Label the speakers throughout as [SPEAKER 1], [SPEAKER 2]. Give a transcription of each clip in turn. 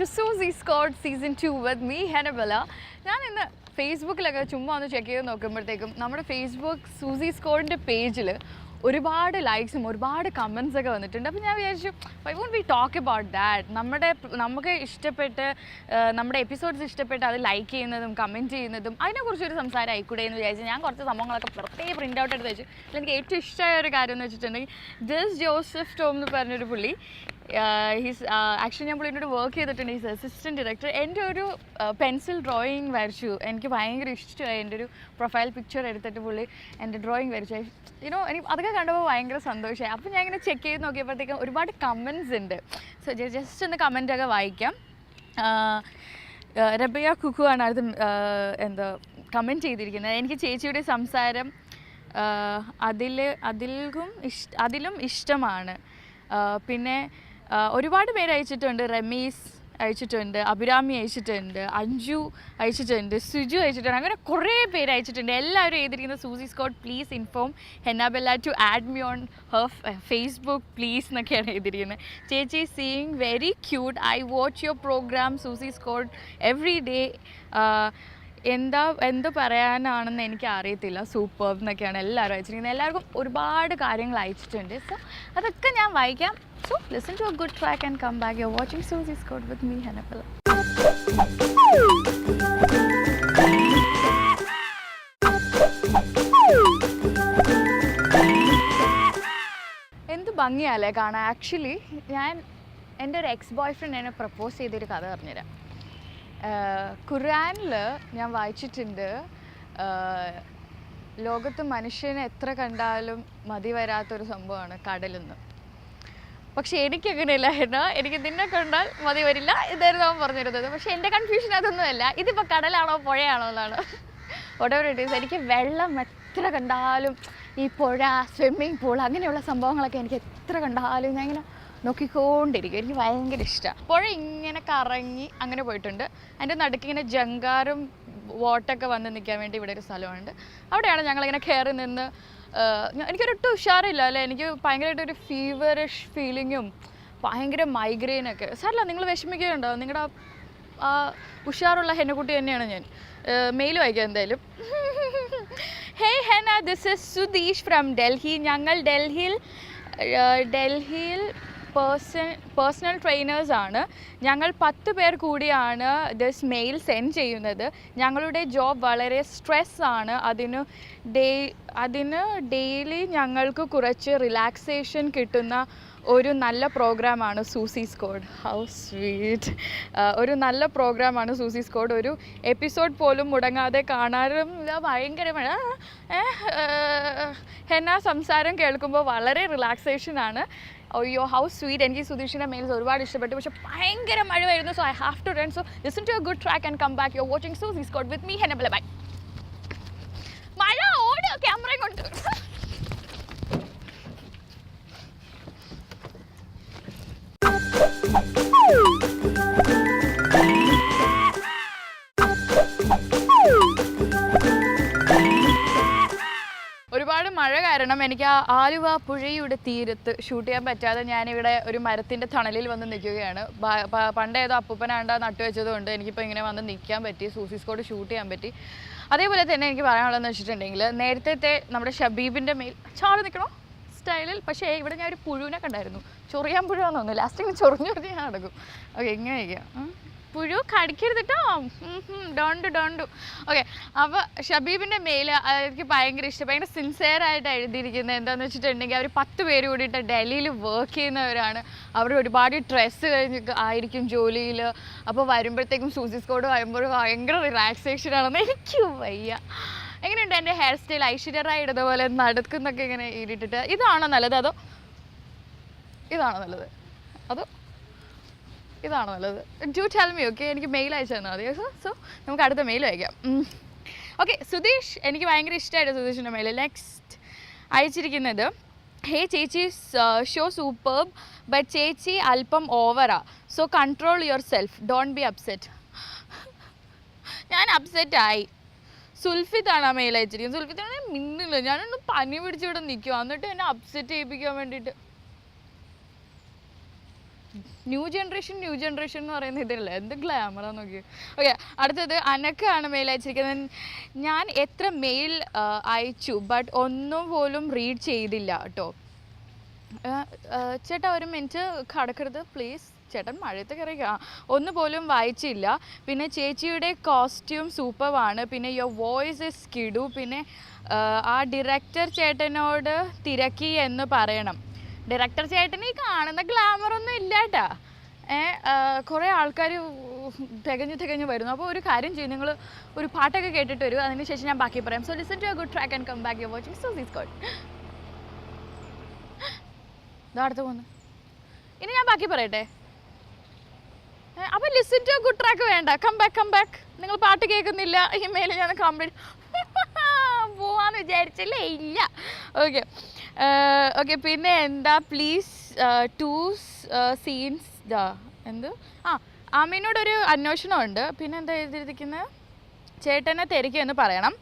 [SPEAKER 1] Susie Squad Season 2 with me, Hannibal. ഞാൻ ഇന്ന് ഫേസ്ബുക്കിലൊക്കെ ചുമ്മാ ഒന്ന് ചെക്ക് ചെയ്ത് നോക്കുമ്പോഴത്തേക്കും നമ്മുടെ ഫേസ്ബുക്ക് സൂസി സ്കോഡിൻ്റെ പേജിൽ ഒരുപാട് ലൈക്സും ഒരുപാട് കമൻസ് ഒക്കെ വന്നിട്ടുണ്ട്. അപ്പോൾ ഞാൻ വിചാരിച്ചു why won't we talk about that. നമുക്ക് ഇഷ്ടപ്പെട്ട് നമ്മുടെ എപ്പിസോഡ്സ് ഇഷ്ടപ്പെട്ട് അത് ലൈക്ക് ചെയ്യുന്നതും കമൻറ്റ് ചെയ്യുന്നതും അതിനെക്കുറിച്ചൊരു സംസാരം ആയിക്കൂടെ എന്ന് വിചാരിച്ചു. ഞാൻ കുറച്ച് സംഭവങ്ങളൊക്കെ പ്രത്യേകം പ്രിൻ്റ് ഔട്ട് എടുത്ത് വെച്ചു. എനിക്ക് ഏറ്റവും ഇഷ്ടമായ ഒരു കാര്യം എന്ന് വെച്ചിട്ടുണ്ടെങ്കിൽ ജോസഫ് ടോം എന്ന് പറഞ്ഞൊരു പുള്ളി ആക്ച്വലി ഞാൻ പുള്ളിൻ്റെ വർക്ക് ചെയ്തിട്ടുണ്ട്. Is assistant director. എൻ്റെ ഒരു പെൻസിൽ ഡ്രോയിങ് വരച്ചു. എനിക്ക് ഭയങ്കര ഇഷ്ടമായി. എൻ്റെ ഒരു പ്രൊഫൈൽ പിക്ചർ എടുത്തിട്ട് പുള്ളി എൻ്റെ ഡ്രോയിങ് വരച്ചു. എനിക്ക് അതൊക്കെ കണ്ടപ്പോൾ ഭയങ്കര സന്തോഷമായി. അപ്പോൾ ഞാൻ ഇങ്ങനെ ചെക്ക് ചെയ്ത് നോക്കിയപ്പോഴത്തേക്കും ഒരുപാട് കമൻസ് ഉണ്ട്. സോ ജസ്റ്റ് ഒന്ന് കമൻറ്റൊക്കെ വായിക്കാം. റബിയ കുക്കു ആണ് അത് കമൻറ്റ് ചെയ്തിരിക്കുന്നത്. എനിക്ക് ചേച്ചിയുടെ സംസാരം അതിലും ഇഷ്ടമാണ്. പിന്നെ ഒരുപാട് പേര് അയച്ചിട്ടുണ്ട്. റമീസ് അയച്ചിട്ടുണ്ട്, അഭിരാമി അയച്ചിട്ടുണ്ട്, അഞ്ജു അയച്ചിട്ടുണ്ട്, സുജു അയച്ചിട്ടുണ്ട്. അങ്ങനെ കുറേ പേര് അയച്ചിട്ടുണ്ട്. എല്ലാവരും എഴുതിയിരിക്കുന്നത് Susie's code please inform Hennabella to add me on her Facebook please എന്നൊക്കെയാണ് എഴുതിയിരിക്കുന്നത്. ചേച്ചി seeing very cute. I watch your program Susie's code every day. എന്ത് പറയാനാണെന്ന് എനിക്ക് അറിയത്തില്ല. സൂപ്പർ എന്നൊക്കെയാണ് എല്ലാവരും അയച്ചിരിക്കുന്നത്. എല്ലാവർക്കും ഒരുപാട് കാര്യങ്ങൾ അയച്ചിട്ടുണ്ട്. സോ അതൊക്കെ ഞാൻ വായിക്കാം. So listen to a good track and come back. You're watching Susie Squad with me, Hannibal. എന്ത് ഭംഗിയല്ലേ കാണാൻ. ആക്ച്വലി എൻ്റെ ഒരു എക്സ് ബോയ് ഫ്രണ്ട് എന്നെ പ്രപ്പോസ് ചെയ്തൊരു കഥ പറഞ്ഞുതരാം. ഖുർആനിൽ ഞാൻ വായിച്ചിട്ടുണ്ട്, ലോകത്ത് മനുഷ്യനെ എത്ര കണ്ടാലും മതി വരാത്തൊരു സംഭവമാണ് കടലെന്ന്. പക്ഷേ എനിക്കങ്ങനെയല്ലായിരുന്നു. എനിക്ക് നിന്നെ കണ്ടാൽ മതി വരില്ല ഇതായിരുന്നു അവൻ പറഞ്ഞിരുന്നത്. പക്ഷേ എൻ്റെ കൺഫ്യൂഷൻ അതൊന്നുമല്ല. ഇതിപ്പോൾ കടലാണോ പുഴയാണോ എന്നാണ്. whatever it is. എനിക്ക് വെള്ളം എത്ര കണ്ടാലും, ഈ പുഴ, സ്വിമ്മിങ് പൂൾ അങ്ങനെയുള്ള സംഭവങ്ങളൊക്കെ എനിക്ക് എത്ര കണ്ടാലും ഞാൻ ഇങ്ങനെ നോക്കിക്കൊണ്ടിരിക്കും. എനിക്ക് ഭയങ്കര ഇഷ്ടമാണ്. പുഴ ഇങ്ങനെ കറങ്ങി അങ്ങനെ പോയിട്ടുണ്ട്. അതിൻ്റെ നടുക്ക് ഇങ്ങനെ ജങ്കാറും വോട്ടൊക്കെ വന്ന് നിൽക്കാൻ വേണ്ടി ഇവിടെ ഒരു സ്ഥലമുണ്ട്. അവിടെയാണ് ഞങ്ങളിങ്ങനെ കയറി നിന്ന്. എനിക്കൊരൊട്ടും ഉഷാറില്ല അല്ലേ. എനിക്ക് ഭയങ്കരമായിട്ടൊരു ഫീവറിഷ് ഫീലിങ്ങും ഭയങ്കര മൈഗ്രെയിനൊക്കെ. സാരല്ല, നിങ്ങൾ വിഷമിക്കുകയുണ്ടോ? നിങ്ങളുടെ ആ ഉഷാറുള്ള ഹെന്നക്കുട്ടി തന്നെയാണ് ഞാൻ. മെയിൽ വായിക്കാം എന്തായാലും. Hey Hena, this is Sudheesh from Delhi. ഞങ്ങൾ ഡൽഹിയിൽ പേഴ്സണൽ ട്രെയിനേഴ്സ് ആണ്. ഞങ്ങൾ 10 പേർ കൂടിയാണ് ദിസ് മെയിൽ സെൻഡ് ചെയ്യുന്നത്. ഞങ്ങളുടെ ജോബ് വളരെ സ്ട്രെസ് ആണ്. അതിന് ഡെയിലി ഞങ്ങൾക്ക് കുറച്ച് റിലാക്സേഷൻ കിട്ടുന്ന ഒരു നല്ല പ്രോഗ്രാമാണ് സൂസി സ്കോഡ്. How sweet. ഒരു നല്ല പ്രോഗ്രാമാണ് സൂസി സ്കോഡ്. ഒരു എപ്പിസോഡ് പോലും മുടങ്ങാതെ കാണാനും ഭയങ്കരമാണ്. ഹെന്ന സംസാരം കേൾക്കുമ്പോൾ വളരെ റിലാക്സേഷനാണ്. അയ്യോ ഹൗ സ്വീറ്റ്. എനിക്ക് സുധീഷിൻ്റെ മെയിൽസ് ഒരുപാട് ഇഷ്ടപ്പെട്ടു. പക്ഷേ ഭയങ്കര മഴ വരുന്നു. So I have to run. So listen to a good track and come back. You are watching Susie's code with me, Hennabella. Bye. മഴ ഓടുക ക്യാമറയും കൊണ്ട്. ഒരുപാട് മഴ കാരണം എനിക്ക് ആ ആലുവ പുഴയുടെ തീരത്ത് ഷൂട്ട് ചെയ്യാൻ പറ്റാതെ ഞാനിവിടെ ഒരു മരത്തിൻ്റെ തണലിൽ വന്ന് നിൽക്കുകയാണ്. പണ്ടേതോ അപ്പൂപ്പനാണ്ട നട്ടുവെച്ചതുകൊണ്ട് എനിക്കിപ്പോൾ ഇങ്ങനെ വന്ന് നിൽക്കാൻ പറ്റി. സൂസി സ്കോഡ് ഷൂട്ട് ചെയ്യാൻ പറ്റി. അതേപോലെ തന്നെ എനിക്ക് പറയാനുള്ളതെന്ന് വെച്ചിട്ടുണ്ടെങ്കിൽ, നേരത്തെ നമ്മുടെ ഷബീബിൻ്റെ മേൽ ചാടി നിൽക്കണോ സ്റ്റൈലിൽ. പക്ഷേ ഇവിടെ ഞാൻ ഒരു പുഴുവിനെ കണ്ടായിരുന്നു. ചൊറിയാൻ പുഴുവെന്നൊന്നും ലാസ്റ്റ് ചൊറിഞ്ഞു ഞാൻ നടക്കും. ഓക്കെ, ഇങ്ങനെ വയ്ക്കാം. പുഴു കടിക്കരുതിട്ടോ. ഡോണ്ടു. ഓക്കെ, അപ്പോൾ ഷബീബിൻ്റെ മെയിൽ എനിക്ക് ഭയങ്കര ഇഷ്ടം. ഭയങ്കര സിൻസിയറായിട്ട് എഴുതിയിരിക്കുന്നത് എന്താണെന്ന് വെച്ചിട്ടുണ്ടെങ്കിൽ, അവർ 10 പേര് കൂടിയിട്ട് ഡൽഹിയിൽ വർക്ക് ചെയ്യുന്നവരാണ്. അവർ ഒരുപാട് സ്ട്രെസ്സ് കഴിഞ്ഞ് ആയിരിക്കും ജോലിയിൽ. അപ്പോൾ വരുമ്പോഴത്തേക്കും സൂസി സ്കോഡ് വരുമ്പോൾ ഭയങ്കര റിലാക്സേഷനാണെന്ന് എനിക്ക് വയ്യ. എങ്ങനെയുണ്ട് എൻ്റെ ഹെയർ സ്റ്റൈൽ? ഐശ്വര്യ റായ് ഇടുന്നതുപോലെ നടുക്കുന്നൊക്കെ ഇങ്ങനെ ഇട്ടിട്ട്. ഇതാണോ നല്ലത് അതോ ഇതാണോ നല്ലത്? Do tell me. ഓക്കെ, എനിക്ക് മെയിൽ അയച്ചു തന്നാൽ മതി. സോ നമുക്ക് അടുത്ത മെയിൽ അയക്കാം. ഓക്കെ, സുധീഷ്, എനിക്ക് ഭയങ്കര ഇഷ്ടമായിട്ട് സുധീഷിൻ്റെ മെയിൽ. നെക്സ്റ്റ് അയച്ചിരിക്കുന്നത്, ഹേ ചേച്ചി, ഷോ സൂപ്പർബ് ബട്ട് ചേച്ചി അല്പം ഓവറാ. So control yourself, don't be upset. ഞാൻ അപ്സെറ്റായി. സുൽഫിത്താണ് ആ മെയിൽ അയച്ചിരിക്കുന്നത്. സുൽഫിത്താണെങ്കിൽ മിന്നില്ല. ഞാനൊന്ന് പനി പിടിച്ചിവിടെ നിൽക്കുക, എന്നിട്ട് എന്നെ അപ്സെറ്റ് ചെയ്യിപ്പിക്കാൻ വേണ്ടിയിട്ട്. ന്യൂ ജനറേഷൻ എന്ന് പറയുന്ന ഇതില്ല, എന്ത് ഗ്ലാമറാന്ന് നോക്കി. ഓക്കെ, അടുത്തത് അനക്കാണ് മെയിൽ അയച്ചിരിക്കുന്നത്. ഞാൻ എത്ര മെയിൽ അയച്ചു, ബട്ട് ഒന്നും പോലും റീഡ് ചെയ്തില്ല കേട്ടോ. ചേട്ടാ ഒരു മിനിറ്റ് കടക്കരുത് പ്ലീസ്. ചേട്ടൻ മഴയത്ത് കയറിയ ഒന്നുപോലും വായിച്ചില്ല. പിന്നെ ചേച്ചിയുടെ കോസ്റ്റ്യൂം സൂപ്പറാണ്. പിന്നെ യുവർ വോയിസ് ഇസ് കിടു. പിന്നെ ആ ഡയറക്ടർ ചേട്ടനോട് തിരക്കി എന്ന് പറയണം. ഡയറക്ടർ ചേട്ടന് ഈ കാണുന്ന ഗ്ലാമറൊന്നും ഇല്ല കേട്ടാ. കുറേ ആൾക്കാർ തികഞ്ഞു വരുന്നു. അപ്പോൾ ഒരു കാര്യം ചെയ്യും, നിങ്ങൾ ഒരു പാട്ടൊക്കെ കേട്ടിട്ട് വരും, അതിന് ശേഷം ഞാൻ ബാക്കി പറയാം. So listen to a good track and come back. You watching Susie's code. ഇതാ അടുത്ത് പോകുന്നു. ഇനി ഞാൻ ബാക്കി പറയട്ടെ. അപ്പം listen to a good track വേണ്ട, കം ബാക്ക്. നിങ്ങൾ പാട്ട് കേൾക്കുന്നില്ല, ഈ മേലെ ഞാൻ കംപ്ലീറ്റ് പോവാന്ന് വിചാരിച്ചില്ലേ? ഇല്ല. ഓക്കെ പിന്നെ എന്താ, പ്ലീസ് 2 സീൻസ് എന്ത് ആമീനോടൊരു അന്വേഷണമുണ്ട്. പിന്നെ എന്താ എഴുതിയിരിക്കുന്നത്, ചേട്ടനെ തിരക്കിയെന്ന് പറയണം.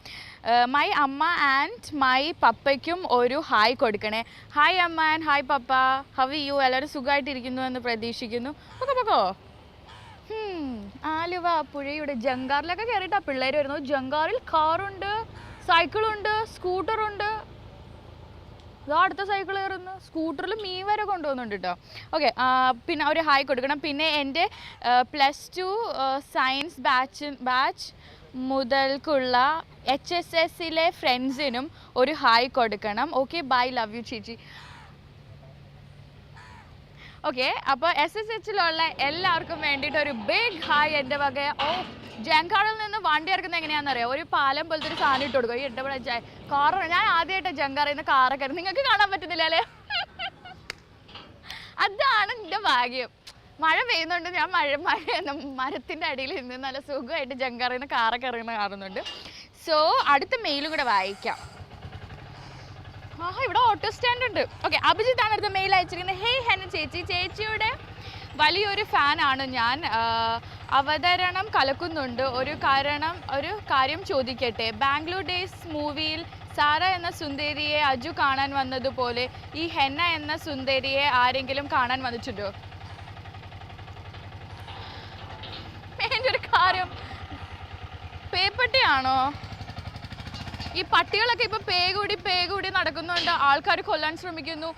[SPEAKER 1] മൈ അമ്മ ആൻഡ് മൈ പപ്പയ്ക്കും ഒരു ഹായ് കൊടുക്കണേ. ഹായ് അമ്മ and hi papa, how you? എല്ലാവരും സുഖമായിട്ടിരിക്കുന്നു എന്ന് പ്രതീക്ഷിക്കുന്നു. പൊക്കോ. ആലുവ പുഴയുടെ ജങ്കാറിലൊക്കെ കയറിയിട്ടാ പിള്ളേർ വരുന്നത്. ജങ്കാറിൽ കാറുണ്ട്, സൈക്കിളുണ്ട്, സ്കൂട്ടറുണ്ട്. ഇതാ അടുത്ത സൈക്കിൾ കയറുന്നു. സ്കൂട്ടറിൽ മീൻ വരെ കൊണ്ടുപോകുന്നുണ്ട് കേട്ടോ. ഓക്കെ, പിന്നെ ഒരു ഹായ് കൊടുക്കണം. പിന്നെ എൻ്റെ +2 സയൻസ് ബാച്ച് മുതൽക്കുള്ള HSSലെ ഫ്രണ്ട്സിനും ഒരു ഹായ് കൊടുക്കണം. ഓക്കെ ബൈ, ലവ് യു ചേച്ചി. ഓക്കെ, അപ്പോൾ SSHലുള്ള എല്ലാവർക്കും വേണ്ടിയിട്ട് ഒരു ബിഗ് ഹായ് എൻ്റെ വക. ജങ്കാറിൽ നിന്ന് വണ്ടി ഇറക്കുന്നത് എങ്ങനെയാണെന്നറിയാം? ഒരു പാലം പോലത്തെ ഒരു സാധനം ഇട്ട് കൊടുക്കും. ഈ ഇട്ടവിടെ കാറ്, ഞാൻ ആദ്യമായിട്ട് ജങ്കാറിൽ നിന്ന് കാറൊക്കെ ആയിരുന്നു. നിങ്ങൾക്ക് കാണാൻ പറ്റുന്നില്ല അല്ലേ? അതാണ് എൻ്റെ ഭാഗ്യം. മഴ പെയ്യുന്നുണ്ട്, ഞാൻ മരത്തിൻ്റെ അടിയിൽ നിന്ന് നല്ല സുഖമായിട്ട് ജങ്കാറിൽ നിന്ന് കാറൊക്കെ കാണുന്നുണ്ട്. സോ അടുത്ത മെയിലും കൂടെ വായിക്കാം. ഇവിടെ ഓട്ടോ സ്റ്റാൻഡ് ഉണ്ട്. ഓക്കെ, അഭിജിത്താണ് അടുത്ത മെയിൽ അയച്ചിരിക്കുന്നത്. ഹേയ് ഹെന ചേച്ചി, ചേച്ചിയുടെ വലിയൊരു ഫാനാണ് ഞാൻ. അവതരണം കലക്കുന്നുണ്ട്. ഒരു കാര്യം ചോദിക്കട്ടെ. ബാംഗ്ലൂർ ഡേയ്സ് മൂവിയിൽ സാറ എന്ന സുന്ദരിയെ അജു കാണാൻ വന്നതുപോലെ ഈ ഹെന്ന എന്ന സുന്ദരിയെ ആരെങ്കിലും കാണാൻ വന്നിട്ടുണ്ടോ? എൻ്റെ ഒരു കാര്യം, പേപ്പട്ടിയാണോ? ഈ പട്ടികളൊക്കെ ഇപ്പോൾ പേകൂടി നടക്കുന്നുണ്ട്. ആൾക്കാർ കൊല്ലാൻ ശ്രമിക്കുന്നു.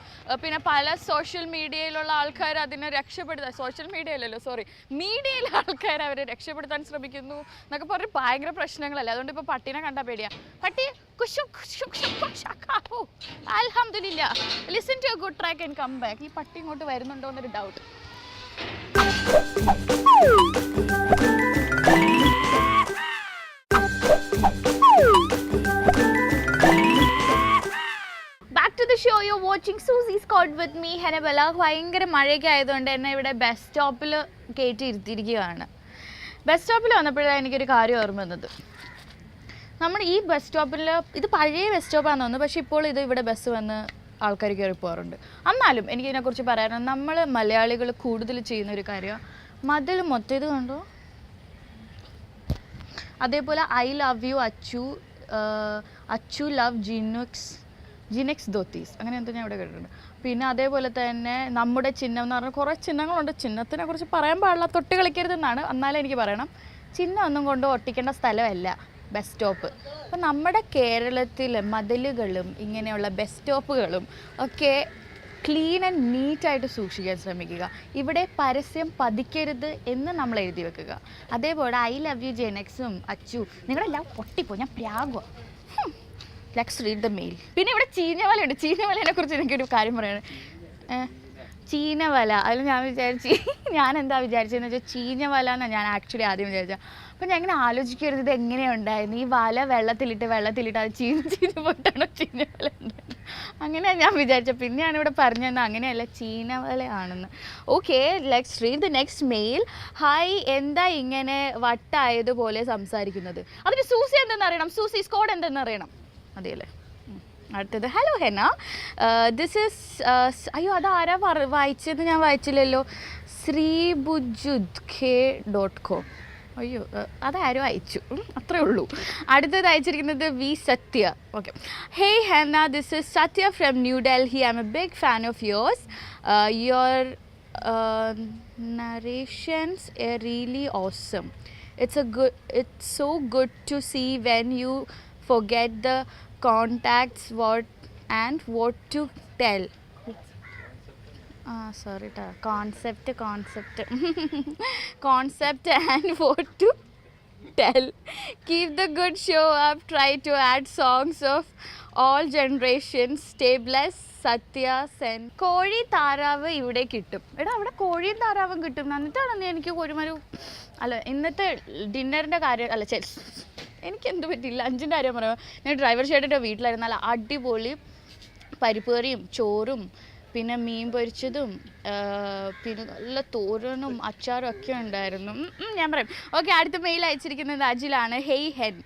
[SPEAKER 1] പിന്നെ പല സോഷ്യൽ മീഡിയയിലുള്ള ആൾക്കാർ അതിനെ രക്ഷപ്പെടുത്താൻ, സോഷ്യൽ മീഡിയയിലല്ലോ മീഡിയയിലെ ആൾക്കാർ അവരെ രക്ഷപ്പെടുത്താൻ ശ്രമിക്കുന്നു എന്നൊക്കെ പറഞ്ഞ് ഭയങ്കര പ്രശ്നങ്ങളല്ലേ. അതുകൊണ്ട് ഇപ്പോൾ പട്ടീനെ കണ്ടാൽ പേടിയാ. പട്ടി അൽഹംദുലില്ലാ. Listen to a good track and come back. ഈ പട്ടി ഇങ്ങോട്ട് വരുന്നുണ്ടോ എന്നൊരു doubt. So you watching Susie's code with me Hennabella. ഭയങ്കര മഴയൊക്കെ ആയതുകൊണ്ട് എന്നെ ഇവിടെ ബസ് സ്റ്റോപ്പിൽ കയറ്റി ഇരുത്തിയിരിക്കുകയാണ്. ബസ് സ്റ്റോപ്പിൽ വന്നപ്പോഴാണ് എനിക്കൊരു കാര്യം ഓർമ്മ വന്നത്. നമ്മൾ ഈ ബസ് സ്റ്റോപ്പിൽ, ഇത് പഴയ ബസ് സ്റ്റോപ്പാണെന്ന് തോന്നുന്നു, പക്ഷേ ഇപ്പോൾ ഇവിടെ ബസ് വന്ന് ആൾക്കാർ കയറി പോകാറുണ്ട്. എന്നാലും എനിക്കിതിനെക്കുറിച്ച് പറയാനുണ്ട്. നമ്മൾ മലയാളികൾ കൂടുതൽ ചെയ്യുന്നൊരു കാര്യമാണ് മതിൽ മൊത്തം ഇത് കണ്ടോ. അതേപോലെ I love you Achu love ജിനെക്സ് ധോത്തീസ്, അങ്ങനെ എന്തോ ഞാൻ ഇവിടെ കേട്ടിട്ടുണ്ട്. പിന്നെ അതേപോലെ തന്നെ നമ്മുടെ ചിഹ്നം എന്ന് പറഞ്ഞാൽ കുറേ ചിഹ്നങ്ങളുണ്ട്. ചിഹ്നത്തിനെ കുറിച്ച് പറയാൻ പാടില്ല, തൊട്ട് കളിക്കരുതെന്നാണ്. എന്നാലും എനിക്ക് പറയണം, ചിഹ്നം ഒന്നും കൊണ്ട് ഒട്ടിക്കേണ്ട സ്ഥലമല്ല ബസ് സ്റ്റോപ്പ്. അപ്പം നമ്മുടെ കേരളത്തിലെ മതിലുകളും ഇങ്ങനെയുള്ള ബസ് സ്റ്റോപ്പുകളും ഒക്കെ ക്ലീൻ ആൻഡ് നീറ്റായിട്ട് സൂക്ഷിക്കാൻ ശ്രമിക്കുക. ഇവിടെ പരസ്യം പതിക്കരുത് എന്ന് നമ്മൾ എഴുതി വെക്കുക. അതേപോലെ ഐ ലവ് യു ജെനെക്സും അച്ചു, നിങ്ങളെല്ലാം പൊട്ടിപ്പോ, ഞാൻ പ്രാഗോ. Let's read the mail. പിന്നെ ഇവിടെ ചീഞ്ഞവലയുണ്ട്. ചീഞ്ഞവലേനെ കുറിച്ച് എനിക്കൊരു കാര്യം പറയണം. ചീനവല, അതിൽ ഞാൻ എന്താ വിചാരിച്ചതെന്ന് വെച്ചാൽ ചീഞ്ഞവല എന്നാണ് ഞാൻ ആക്ച്വലി ആദ്യം വിചാരിച്ചത്. അപ്പം ഞാൻ ഇങ്ങനെ ആലോചിക്കരുത് ഇത് എങ്ങനെയുണ്ടായിരുന്നു. ഈ വല വെള്ളത്തിലിട്ട് അത് ചീഞ്ഞ് പോയിട്ടാണോ ചീഞ്ഞവല ഉണ്ടായത്, അങ്ങനെയാണ് ഞാൻ വിചാരിച്ചത്. പിന്നെയാണ് ഇവിടെ പറഞ്ഞത് അങ്ങനെയല്ല, ചീനവലയാണെന്ന്. Okay, let's read the next mail. Hi, എന്താ ഇങ്ങനെ വട്ടായതുപോലെ സംസാരിക്കുന്നത്? അതിന് സൂസി എന്തെന്നറിയണം, സൂസി സ്കോഡ് എന്തെന്നറിയണം. അതെയല്ലേ. അടുത്തത്, ഹലോ ഹെന, ദിസ് ഈസ് അയ്യോ അതാരാ വായിച്ചത്? ഞാൻ വായിച്ചില്ലല്ലോ. ശ്രീബുജുദ്ഖേ.com. അയ്യോ അതാരും അയച്ചു, അത്രേ ഉള്ളൂ. അടുത്തത് അയച്ചിരിക്കുന്നത് V Sathya. Okay. Hey Henna, this is Sathya from New Delhi. I am a big fan of yours. Your narrations are really awesome. It's so good to see when you forget the contacts what to tell. Sorry ta concept and what to tell. Keep the good show up. Try to add songs of all generations. Stay blessed. സത്യ സെൻ. കോഴി താറാവ് ഇവിടെ കിട്ടും. എടാ അവിടെ കോഴിയും താറാവും കിട്ടും. എന്നിട്ടാണ് എനിക്ക് ഒരുമാതിരി അല്ല ഇന്നത്തെ ഡിന്നറിൻ്റെ കാര്യം അല്ല എനിക്ക് എന്ത് പറ്റില്ല, ലഞ്ചിൻ്റെ കാര്യം പറയുമ്പോൾ ഞാൻ ഡ്രൈവർ ചേട്ടൻ്റെ വീട്ടിലായിരുന്നു. നല്ല അടിപൊളി പരിപ്പ് കറിയും ചോറും പിന്നെ മീൻ പൊരിച്ചതും പിന്നെ നല്ല തോരനും അച്ചാറും ഒക്കെ ഉണ്ടായിരുന്നു. ഞാൻ പറയും. ഓക്കെ, അടുത്ത മെയിൽ അയച്ചിരിക്കുന്നത് അജിലാണ്. ഹെയ് ഹെൻ.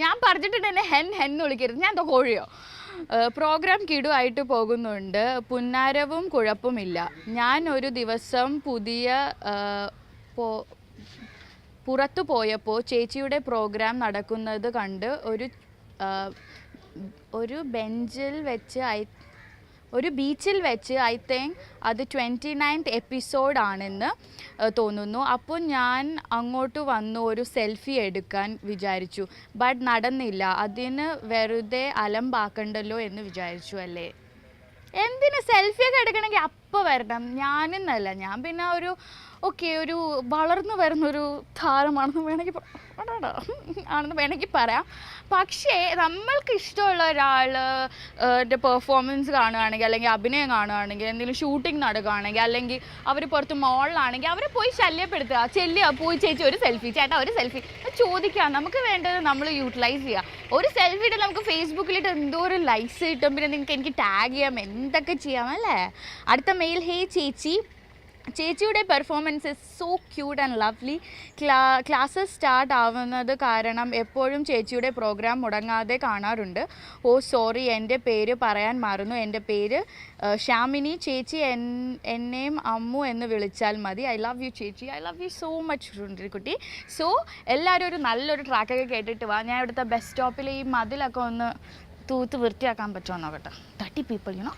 [SPEAKER 1] ഞാൻ പറഞ്ഞിട്ടുണ്ട് എന്നെ ഹെൻ എന്ന് വിളിക്കരുത്, ഞാൻ എന്തോ കോഴിയോ. പ്രോഗ്രാം കിടുവായിട്ട് പോകുന്നുണ്ട്, പുന്നാരവും കുഴപ്പമില്ല. ഞാൻ ഒരു ദിവസം പുറത്തു പോയപ്പോൾ ചേച്ചിയുടെ പ്രോഗ്രാം നടക്കുന്നത് കണ്ട് ഒരു ബീച്ചിൽ വെച്ച് ഐ തിങ്ക് അത് 29th എപ്പിസോഡ് ആണെന്ന് തോന്നുന്നു. അപ്പോൾ ഞാൻ അങ്ങോട്ട് വന്നു ഒരു സെൽഫി എടുക്കാൻ വിചാരിച്ചു. ബട്ട് നടന്നില്ല. അതിന് വെറുതെ അലമ്പാക്കണ്ടല്ലോ എന്ന് വിചാരിച്ചു അല്ലേ. എന്തിന് സെൽഫിയൊക്കെ എടുക്കണമെങ്കിൽ അപ്പോൾ വരണം. ഞാനെന്നല്ല, ഞാൻ പിന്നെ ഒരു വളർന്നു വരുന്നൊരു താരമാണെന്ന് വേണമെങ്കിൽ പറയാം. പക്ഷേ നമ്മൾക്ക് ഇഷ്ടമുള്ള ഒരാളുടെ പെർഫോമൻസ് കാണുകയാണെങ്കിൽ അല്ലെങ്കിൽ അഭിനയം കാണുകയാണെങ്കിൽ എന്തെങ്കിലും ഷൂട്ടിംഗ് നടക്കുകയാണെങ്കിൽ അല്ലെങ്കിൽ അവർ പുറത്ത് മോളിലാണെങ്കിൽ അവരെ പോയി ശല്യപ്പെടുത്തുക, പോയി ചേച്ചി ഒരു സെൽഫി, ചേട്ടാ ഒരു സെൽഫി ചോദിക്കുക. നമുക്ക് വേണ്ടത് നമ്മൾ യൂട്ടിലൈസ് ചെയ്യുക. ഒരു സെൽഫി ഇട്ട് നമുക്ക് ഫേസ്ബുക്കിലിട്ട് എന്തോ ഒരു ലൈക്സ് കിട്ടും, പിന്നെ എനിക്ക് ടാഗ് ചെയ്യാം, എന്തൊക്കെ ചെയ്യാം അല്ലേ. അടുത്ത മെയിൽ. ഹേ ചേച്ചിയുടെ performance is so cute and lovely. Classes start ആവുന്നത് കാരണം എപ്പോഴും ചേച്ചിയുടെ പ്രോഗ്രാം മുടങ്ങാതെ കാണാറുണ്ട്. സോറി, എൻ്റെ പേര് പറയാൻ മറന്നു. എൻ്റെ പേര് ഷാമിനി. ചേച്ചി എന്നെയും അമ്മു എന്ന് വിളിച്ചാൽ മതി. ഐ ലവ് യു ചേച്ചി. I love U so much കുട്ടി. സോ എല്ലാവരും ഒരു നല്ലൊരു ട്രാക്കൊക്കെ കേട്ടിട്ട് വാ. ഞാൻ ഇവിടുത്തെ ബസ് സ്റ്റോപ്പിൽ ഈ മതിലൊക്കെ ഒന്ന് തൂത്ത് വൃത്തിയാക്കാൻ പറ്റുമോ നോക്കട്ടെ. 30 people, you know.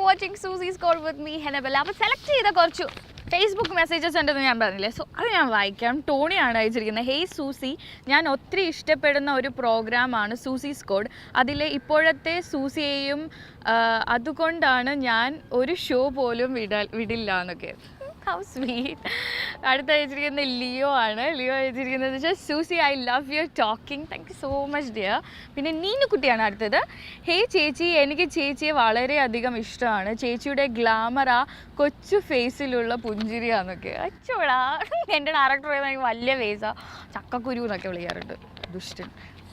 [SPEAKER 1] Watching Susie's Code with me, Hennabella. അപ്പോൾ സെലക്ട് ചെയ്ത കുറച്ച് ഫേസ്ബുക്ക് മെസ്സേജസ് ഉണ്ടെന്ന് ഞാൻ പറഞ്ഞില്ലേ, സോ അത് ഞാൻ വായിക്കാം. ടോണിയാണ് അയച്ചിരിക്കുന്നത്. ഹേയ് സൂസി, ഞാൻ ഒത്തിരി ഇഷ്ടപ്പെടുന്ന ഒരു പ്രോഗ്രാമാണ് സൂസീസ് കോഡ്. അതിലെ ഇപ്പോഴത്തെ സൂസിയെയും അതുകൊണ്ടാണ് ഞാൻ ഒരു ഷോ പോലും വിടില്ല എന്നൊക്കെ. How sweet. അടുത്ത അയച്ചിരിക്കുന്നത് ലിയോ ആണ്. ലിയോ അയച്ചിരിക്കുന്നത് വെച്ചാൽ Susie I love your talking. Thank you so much dear. പിന്നെ നീനുകുട്ടിയാണ് അടുത്തത്. ഹേയ് ചേച്ചി, എനിക്ക് ചേച്ചിയെ വളരെയധികം ഇഷ്ടമാണ്. ചേച്ചിയുടെ ഗ്ലാമർ ആ കൊച്ചു ഫേസിലുള്ള പുഞ്ചിരിയാന്നൊക്കെ. അച്ചോടാ, എൻ്റെ ഡയറക്ടർ പറയുന്നത് വലിയ ഫേസാണ്, ചക്കക്കുരു എന്നൊക്കെ വിളിക്കാറുണ്ട്. ദുഷ്ടൻ.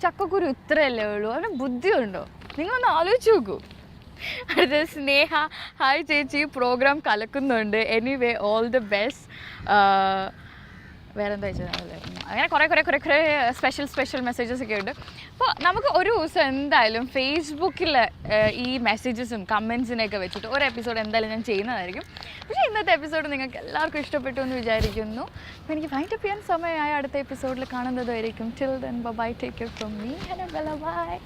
[SPEAKER 1] ചക്കക്കുരു ഇത്രയല്ലേ ഉള്ളൂ, അവന് ബുദ്ധിയുണ്ടോ? നിങ്ങളൊന്ന് ആലോചിച്ച് നോക്കൂ. അടുത്ത സ്നേഹ. ഹായ് ചേച്ചി, പ്രോഗ്രാം കലക്കുന്നുണ്ട്. Anyway all the best. വേറെ എന്താ വെച്ചാൽ അങ്ങനെ കുറേ സ്പെഷ്യൽ മെസ്സേജസ് ഒക്കെ ഉണ്ട്. അപ്പോൾ നമുക്ക് ഒരു ദിവസം എന്തായാലും ഫേസ്ബുക്കിൽ ഈ മെസ്സേജസും കമൻസിനെയൊക്കെ വെച്ചിട്ട് ഒരു എപ്പിസോഡ് എന്തായാലും ഞാൻ ചെയ്യുന്നതായിരിക്കും. പക്ഷേ ഇന്നത്തെ എപ്പിസോഡ് നിങ്ങൾക്ക് എല്ലാവർക്കും ഇഷ്ടപ്പെട്ടു എന്ന് വിചാരിക്കുന്നു. അപ്പോൾ എനിക്ക് വൈൻഡ് അപ്പ് ചെയ്യാൻ സമയമായ അടുത്ത എപ്പിസോഡിൽ കാണുന്നതായിരിക്കും. Till then bye, take care from me, Hennabella, by.